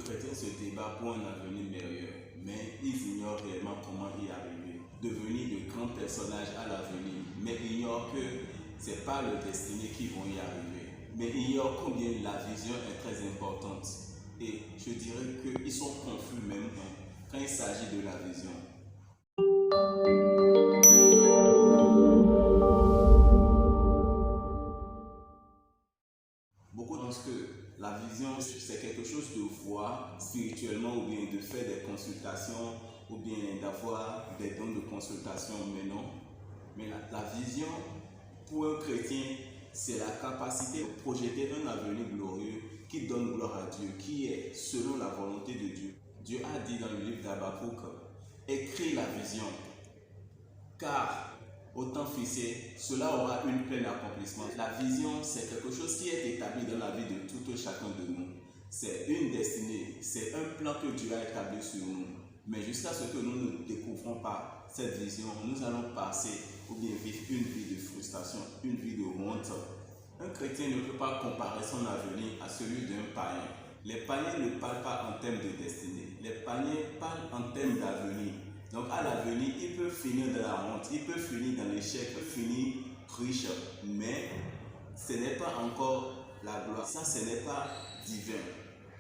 chrétiens se débattent pour un avenir meilleur, mais ils ignorent réellement comment y arriver. Devenir de grands personnages à l'avenir, mais ignorent que ce n'est pas leur destinée qui vont y arriver. Mais ignorent combien la vision est très importante. Et je dirais qu'ils sont confus même quand il s'agit de la vision. Beaucoup pensent que la vision, c'est quelque chose de voir spirituellement ou bien de faire des consultations ou bien d'avoir des dons de consultation, mais non. Mais la vision, pour un chrétien, c'est la capacité de projeter un avenir glorieux qui donne gloire à Dieu, qui est selon la volonté de Dieu. Dieu a dit dans le livre d'Habakkuk, écris la vision, car au temps fixé, cela aura une pleine accomplissement. La vision, c'est quelque chose qui est établi dans la vie de tout un chacun de nous. C'est une destinée, c'est un plan que Dieu a établi sur nous. Mais jusqu'à ce que nous ne découvrons pas cette vision, nous allons passer ou bien vivre une vie de frustration, une vie de honte. Un chrétien ne peut pas comparer son avenir à celui d'un païen. Les païens ne parlent pas en termes de destinée, les païens parlent en termes d'avenir. Donc à l'avenir, il peut finir dans la honte, il peut finir dans l'échec, il peut finir riche, mais ce n'est pas encore la gloire. Ça, ce n'est pas divin.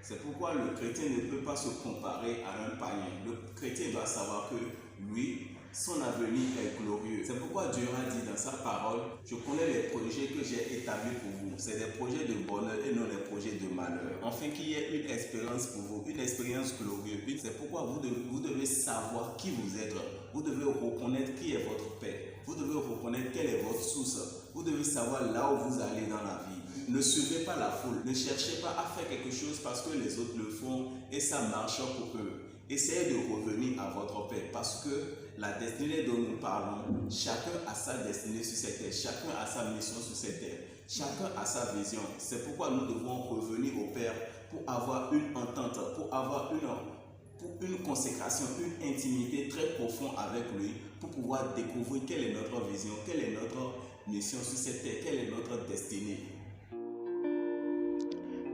C'est pourquoi le chrétien ne peut pas se comparer à un païen. Le chrétien doit savoir que lui, son avenir est glorieux. C'est pourquoi Dieu a dit dans sa parole, je connais les projets que j'ai établis pour vous. C'est des projets de bonheur et non des projets de malheur. Enfin, qu'il y ait une expérience pour vous, une expérience glorieuse. C'est pourquoi vous devez savoir qui vous êtes. Vous devez reconnaître qui est votre Père. Vous devez reconnaître quelle est votre source. Vous devez savoir là où vous allez dans la vie. Ne suivez pas la foule. Ne cherchez pas à faire quelque chose parce que les autres le font et ça marche pour eux. Essayez de revenir à votre Père parce que la destinée dont nous parlons, chacun a sa destinée sur cette terre, chacun a sa mission sur cette terre, chacun a sa vision. C'est pourquoi nous devons revenir au Père pour avoir une entente, pour avoir une consécration, une intimité très profonde avec lui, pour pouvoir découvrir quelle est notre vision, quelle est notre mission sur cette terre, quelle est notre destinée.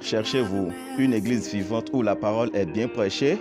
Cherchez-vous une église vivante où la parole est bien prêchée,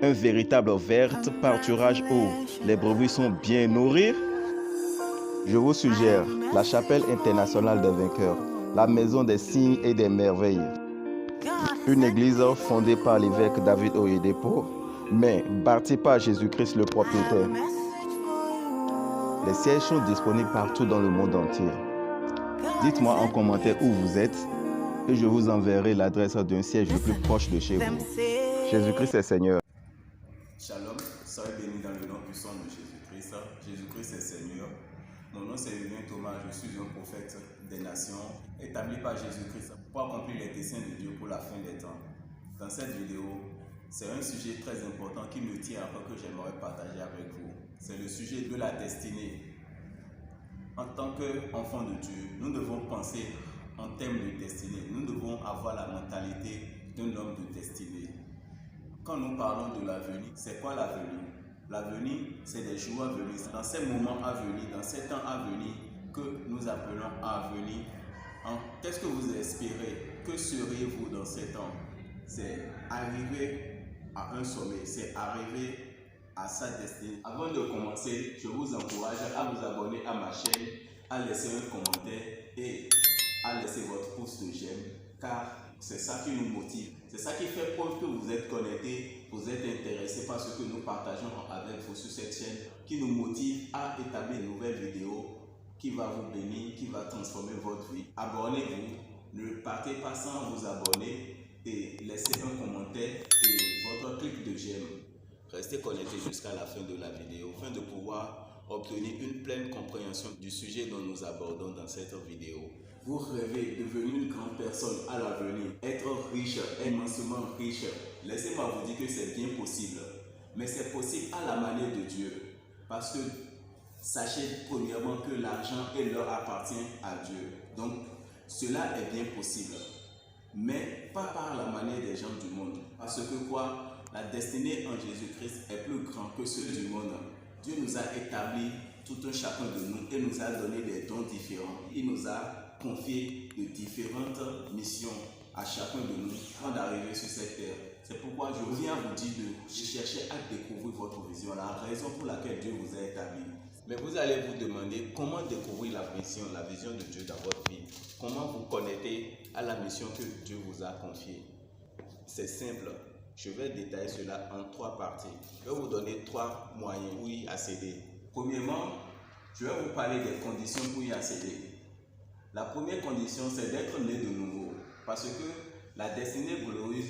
un véritable vert pâturage où les brebis sont bien nourries? Je vous suggère la chapelle internationale des vainqueurs, la maison des signes et des merveilles. Une église fondée par l'évêque David Oyedepo, mais bâtie par Jésus-Christ le propriétaire. Les sièges sont disponibles partout dans le monde entier. Dites-moi en commentaire où vous êtes et je vous enverrai l'adresse d'un siège le plus proche de chez vous. Jésus-Christ est Seigneur. Shalom, soyez bénis dans le nom puissant de Jésus-Christ. Jésus-Christ est Seigneur. Mon nom c'est Julien Thomas, je suis un prophète des nations, établi par Jésus-Christ pour accomplir les desseins de Dieu pour la fin des temps. Dans cette vidéo, c'est un sujet très important qui me tient à cœur que j'aimerais partager avec vous. C'est le sujet de la destinée. En tant qu'enfants de Dieu, nous devons penser en termes de destinée. Nous devons avoir la mentalité d'un homme de destinée. Quand nous parlons de l'avenir, c'est quoi l'avenir? L'avenir, c'est des jours à venir. Dans ces moments à venir, dans ces temps à venir que nous appelons à venir, qu'est-ce que vous espérez? Que seriez-vous dans ces temps? C'est arriver à un sommet, c'est arriver à sa destinée. Avant de commencer, je vous encourage à vous abonner à ma chaîne, à laisser un commentaire et à laisser votre pouce de j'aime, car c'est ça qui nous motive. C'est ça qui fait preuve que vous êtes connectés, vous êtes intéressés par ce que nous partageons avec vous sur cette chaîne, qui nous motive à établir une nouvelle vidéo qui va vous bénir, qui va transformer votre vie. Abonnez-vous, ne partez pas sans vous abonner et laissez un commentaire et votre clic de j'aime. Restez connectés jusqu'à la fin de la vidéo afin de pouvoir obtenir une pleine compréhension du sujet dont nous abordons dans cette vidéo. Vous rêvez de devenir une grande personne à l'avenir, être riche, immensément riche. Laissez-moi vous dire que c'est bien possible. Mais c'est possible à la manière de Dieu. Parce que sachez premièrement que l'argent et l'or appartient à Dieu. Donc cela est bien possible. Mais pas par la manière des gens du monde. Parce que quoi? La destinée en Jésus-Christ est plus grande que celle du monde. Dieu nous a établi tout un chacun de nous et nous a donné des dons différents. Il nous a confié de différentes missions à chacun de nous avant d'arriver sur cette terre. C'est pourquoi je viens vous dire de chercher à découvrir votre vision, la raison pour laquelle Dieu vous a établi. Mais vous allez vous demander comment découvrir la vision de Dieu dans votre vie. Comment vous connecter à la mission que Dieu vous a confiée. C'est simple. Je vais détailler cela en 3 parties. Je vais vous donner 3 moyens pour y accéder. Premièrement, je vais vous parler des conditions pour y accéder. La première condition, c'est d'être né de nouveau. Parce que la destinée glorieuse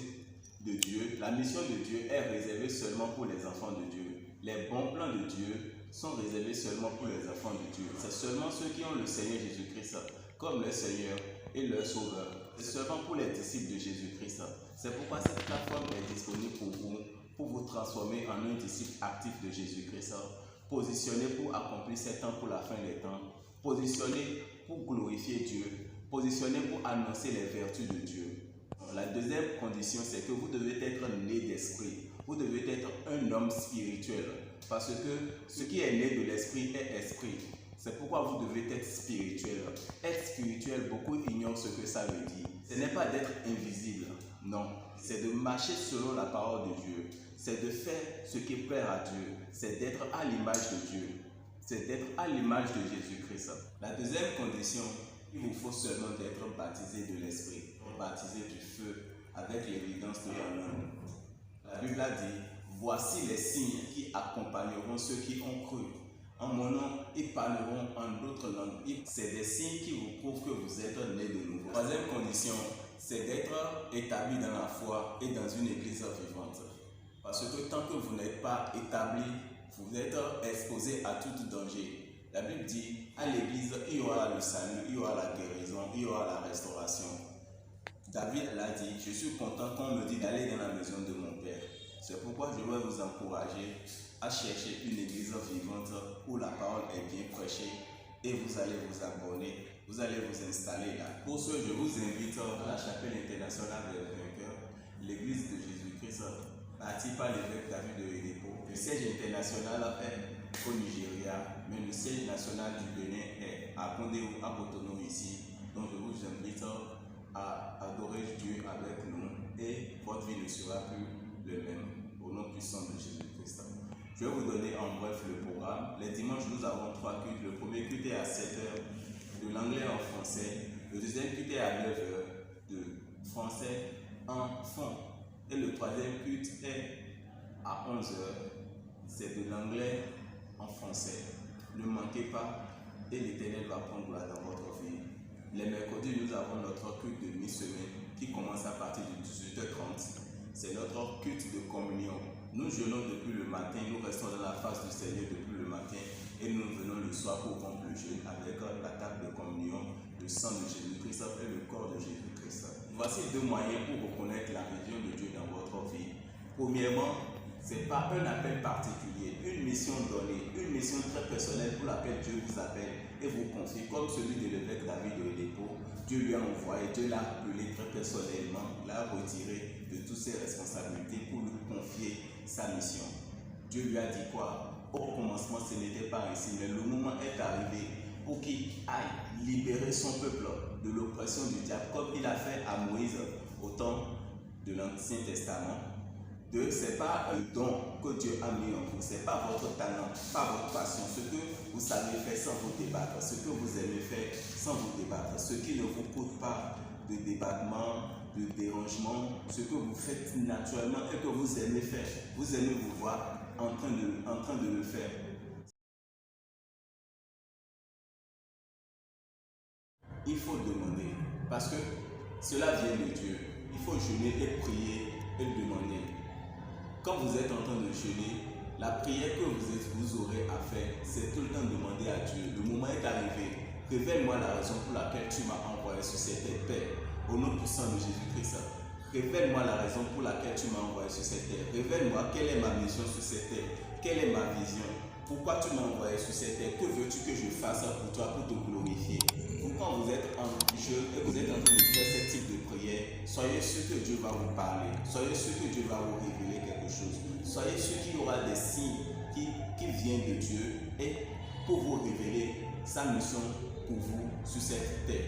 de Dieu, la mission de Dieu est réservée seulement pour les enfants de Dieu. Les bons plans de Dieu sont réservés seulement pour les enfants de Dieu. C'est seulement ceux qui ont le Seigneur Jésus-Christ comme leur Seigneur et leur Sauveur. C'est seulement pour les disciples de Jésus-Christ. C'est pourquoi cette plateforme est disponible pour vous transformer en un disciple actif de Jésus-Christ, positionné pour accomplir ses temps pour la fin des temps, positionné pour glorifier Dieu, positionné pour annoncer les vertus de Dieu. La deuxième condition, c'est que vous devez être né d'esprit. Vous devez être un homme spirituel. Parce que ce qui est né de l'esprit est esprit. C'est pourquoi vous devez être spirituel. Être spirituel, beaucoup ignorent ce que ça veut dire. Ce n'est pas d'être invisible, non. C'est de marcher selon la parole de Dieu. C'est de faire ce qui plaît à Dieu. C'est d'être à l'image de Dieu. C'est d'être à l'image de Jésus-Christ. La deuxième condition, il vous faut seulement d'être baptisé de l'esprit, baptisé du feu, avec l'évidence de la langue. La Bible a dit, voici les signes qui accompagneront ceux qui ont cru. En mon nom, ils parleront en d'autres langues. C'est des signes qui vous prouvent que vous êtes nés de nouveau. La troisième condition, c'est d'être établi dans la foi et dans une église vivante. Parce que tant que vous n'êtes pas établi, vous êtes exposé à tout danger. La Bible dit, à l'église, il y aura le salut, il y aura la guérison, il y aura la restauration. David l'a dit, je suis content qu'on me dit d'aller dans la maison de mon Père. C'est pourquoi je vais vous encourager à chercher une église vivante où la parole est bien prêchée et vous allez vous abonner, vous allez vous installer là. Pour ce, je vous invite à la chapelle internationale des vainqueurs, l'église de Jésus-Christ, bâtie par l'évêque David de Oyedepo. Le siège international est au Nigeria, mais le siège national du Bénin est à Condé ou à Cotonou ici. Donc je vous invite à adorer Dieu avec nous et votre vie ne sera plus le même. Au nom puissant de Jésus-Christ. Je vais vous donner en bref le programme. Les dimanches, nous avons 3 cultes. Le premier culte est à 7h, de l'anglais en français. Le deuxième culte est à 9h, de français en fond. Et le troisième culte est à 11h, c'est de l'anglais en français. Ne manquez pas et l'Éternel va prendre gloire dans votre vie. Les mercredis, nous avons notre culte de mi-semaine qui commence à partir de 18h30. C'est notre culte de communion. Nous jeûnons depuis le matin, nous restons dans la face du Seigneur depuis le matin et nous venons le soir pour rompre le jeûne avec la table de communion, le sang de Jésus-Christ et le corps de Jésus-Christ. Voici 2 moyens pour reconnaître la vision de Dieu dans votre vie. Premièrement, ce n'est pas un appel particulier, une mission donnée, une mission très personnelle pour laquelle Dieu vous appelle et vous confie, comme celui de l'évêque David de Oyedepo. Dieu lui a envoyé, Dieu l'a appelé très personnellement, l'a retiré de toutes ses responsabilités pour lui confier sa mission. Dieu lui a dit quoi? Au commencement, ce n'était pas ainsi, mais le moment est arrivé pour qu'il aille libérer son peuple de l'oppression du diable, comme il a fait à Moïse au temps de l'Ancien Testament. Ce n'est pas un don que Dieu a mis en vous, ce n'est pas votre talent, pas votre passion, ce que vous savez faire sans vous débattre, ce que vous aimez faire sans vous débattre, ce qui ne vous coûte pas de débattement, de dérangement, ce que vous faites naturellement et que vous aimez faire. Vous aimez vous voir en train de le faire. Il faut demander, parce que cela vient de Dieu. Il faut jeûner et prier et demander. Quand vous êtes en train de jeûner, la prière que vous aurez à faire, c'est tout le temps demander à Dieu. Le moment est arrivé. Révèle-moi la raison pour laquelle tu m'as envoyé sur cette terre, Père. Au nom puissant de Jésus-Christ. Révèle-moi la raison pour laquelle tu m'as envoyé sur cette terre. Révèle-moi quelle est ma mission sur cette terre. Quelle est ma vision. Pourquoi tu m'as envoyé sur cette terre. Que veux-tu que je fasse pour toi, pour te glorifier. Quand vous êtes en jeu et vous êtes en train de faire ce type de prière, soyez sûr que Dieu va vous parler. Soyez sûr que Dieu va vous révéler quelque chose. Soyez sûr qu'il y aura des signes qui viennent de Dieu et pour vous révéler sa mission pour vous sur cette terre.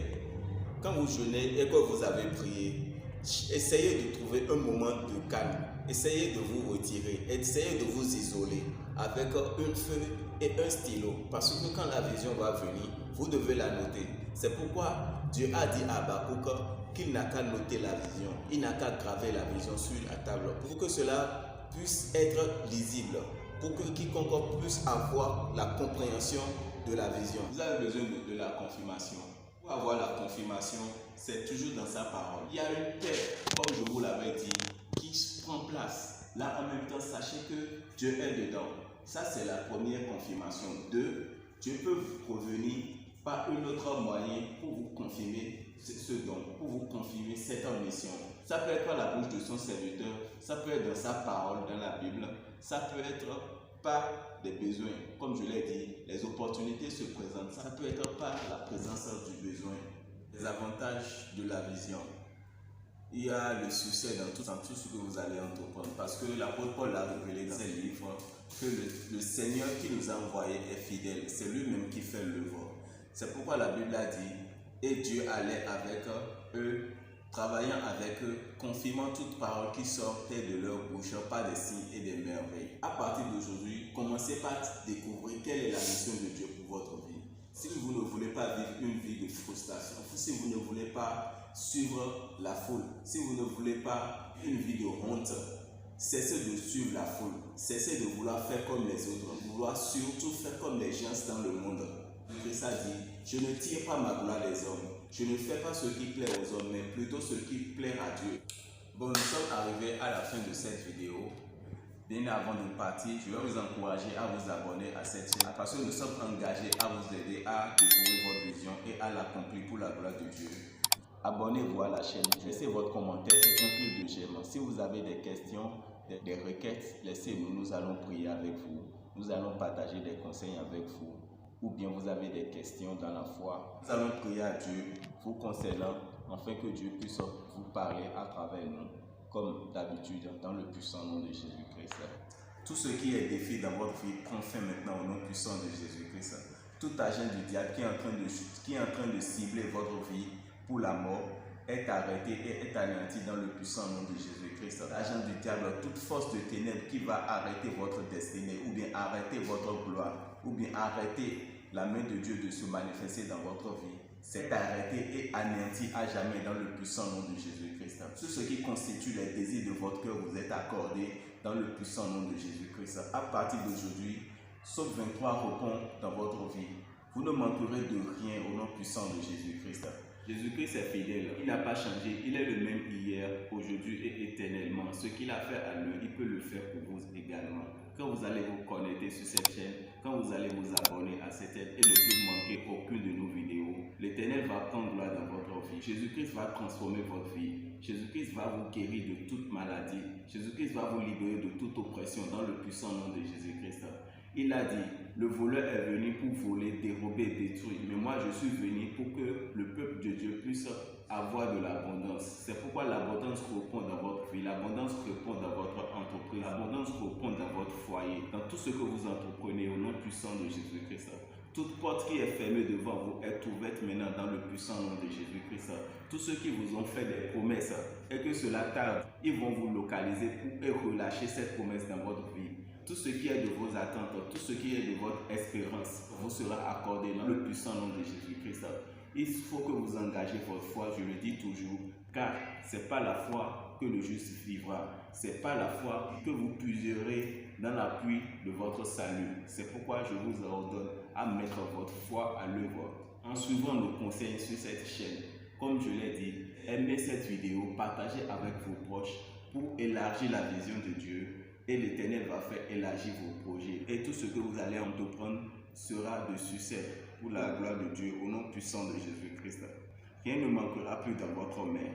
Quand vous jeûnez et que vous avez prié, Essayez de trouver un moment de calme. Essayez de vous retirer. Essayez de vous isoler avec une feuille et un stylo. Parce que quand la vision va venir, vous devez la noter. C'est pourquoi Dieu a dit à Habakkuk qu'il n'a qu'à noter la vision. Il n'a qu'à graver la vision sur la table pour que cela puisse être lisible. Pour que quiconque puisse avoir la compréhension de la vision. Vous avez besoin de la confirmation. Pour avoir la confirmation, c'est toujours dans sa parole. Il y a une paix, comme je vous l'avais dit, qui prend place. Là, en même temps, sachez que Dieu est dedans. Ça, c'est la première confirmation. 2, Dieu peut vous provenir par un autre moyen pour vous confirmer ce don, pour vous confirmer cette mission. Ça peut être par la bouche de son serviteur, ça peut être dans sa parole, dans la Bible, ça peut être par des besoins. Comme je l'ai dit, les opportunités se présentent. Ça peut être par la présence du besoin. Les avantages de la vision. Il y a le succès dans tout ce que vous allez entreprendre. Parce que l'apôtre Paul a révélé dans ses livres que le Seigneur qui nous a envoyés est fidèle. C'est lui-même qui fait l'œuvre. C'est pourquoi la Bible a dit, et Dieu allait avec eux, travaillant avec eux, confirmant toute parole qui sortait de leur bouche par des signes et des merveilles. À partir d'aujourd'hui, commencez par découvrir quelle est la mission de Dieu pour votre vie. Si vous ne voulez pas vivre une vie de frustration, si vous ne voulez pas suivre la foule, si vous ne voulez pas une vie de honte, cessez de suivre la foule, cessez de vouloir faire comme les autres, vouloir surtout faire comme les gens dans le monde. Christ a dit, je ne tire pas ma gloire des hommes, je ne fais pas ce qui plaît aux hommes, mais plutôt ce qui plaît à Dieu. Bon, nous sommes arrivés à la fin de cette vidéo. Bien avant de partir, je vais vous encourager à vous abonner à cette chaîne parce que nous sommes engagés à vous aider à découvrir votre vision et à l'accomplir pour la gloire de Dieu. Abonnez-vous à la chaîne, laissez votre commentaire et un clic de j'aime. Si vous avez des questions, des requêtes, laissez-nous, nous allons prier avec vous. Nous allons partager des conseils avec vous. Ou bien vous avez des questions dans la foi. Nous allons prier à Dieu, vous concernant, afin que Dieu puisse vous parler à travers nous, comme d'habitude, dans le puissant nom de Jésus-Christ. Tout ce qui est défi dans votre vie prend fin maintenant au nom puissant de Jésus-Christ. Tout agent du diable qui est en train de cibler votre vie pour la mort est arrêté et est anéanti dans le puissant nom de Jésus-Christ. Agent du diable, toute force de ténèbres qui va arrêter votre destinée, ou bien arrêter votre gloire, ou bien arrêter la main de Dieu de se manifester dans votre vie, c'est arrêté et anéanti à jamais dans le puissant nom de Jésus-Christ. Tout ce qui constitue les désirs de votre cœur vous est accordé dans le puissant nom de Jésus-Christ. À partir d'aujourd'hui, sauf 23 repos dans votre vie, vous ne manquerez de rien au nom puissant de Jésus-Christ. Jésus-Christ est fidèle, il n'a pas changé, il est le même hier, aujourd'hui et éternellement. Ce qu'il a fait à lui, il peut le faire pour vous également. Quand vous allez vous connecter sur cette chaîne, quand vous allez vous abonner à cette chaîne et ne plus manquer aucune de nos vidéos, l'Éternel va prendre gloire dans votre vie. Jésus-Christ va transformer votre vie. Jésus-Christ va vous guérir de toute maladie. Jésus-Christ va vous libérer de toute oppression dans le puissant nom de Jésus-Christ. Il a dit, le voleur est venu pour voler, dérober, détruire. Mais moi, je suis venu pour que le peuple de Dieu puisse avoir de l'abondance. C'est pourquoi l'abondance répond dans votre vie, l'abondance répond dans votre entreprise, l'abondance répond dans votre foyer, dans tout ce que vous entreprenez au nom puissant de Jésus-Christ. Toute porte qui est fermée devant vous est ouverte maintenant dans le puissant nom de Jésus-Christ. Tous ceux qui vous ont fait des promesses et que cela tarde, ils vont vous localiser pour relâcher cette promesse dans votre vie. Tout ce qui est de vos attentes, tout ce qui est de votre espérance vous sera accordé dans le puissant nom de Jésus-Christ. Il faut que vous engagez votre foi, je le dis toujours, car ce n'est pas la foi que le juste vivra. Ce n'est pas la foi que vous puiserez dans l'appui de votre salut. C'est pourquoi je vous ordonne à mettre votre foi à l'œuvre en suivant nos conseils sur cette chaîne. Comme je l'ai dit, aimez cette vidéo, partagez avec vos proches pour élargir la vision de Dieu. Et l'Éternel va faire élargir vos projets. Et tout ce que vous allez entreprendre sera de succès pour la gloire de Dieu au nom puissant de Jésus-Christ. Rien ne manquera plus dans votre main.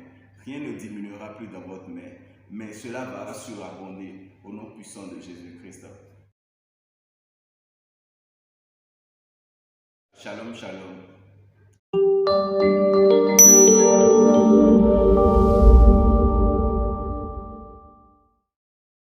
Rien ne diminuera plus dans votre main. Mais cela va surabonder au nom puissant de Jésus-Christ. Shalom, shalom.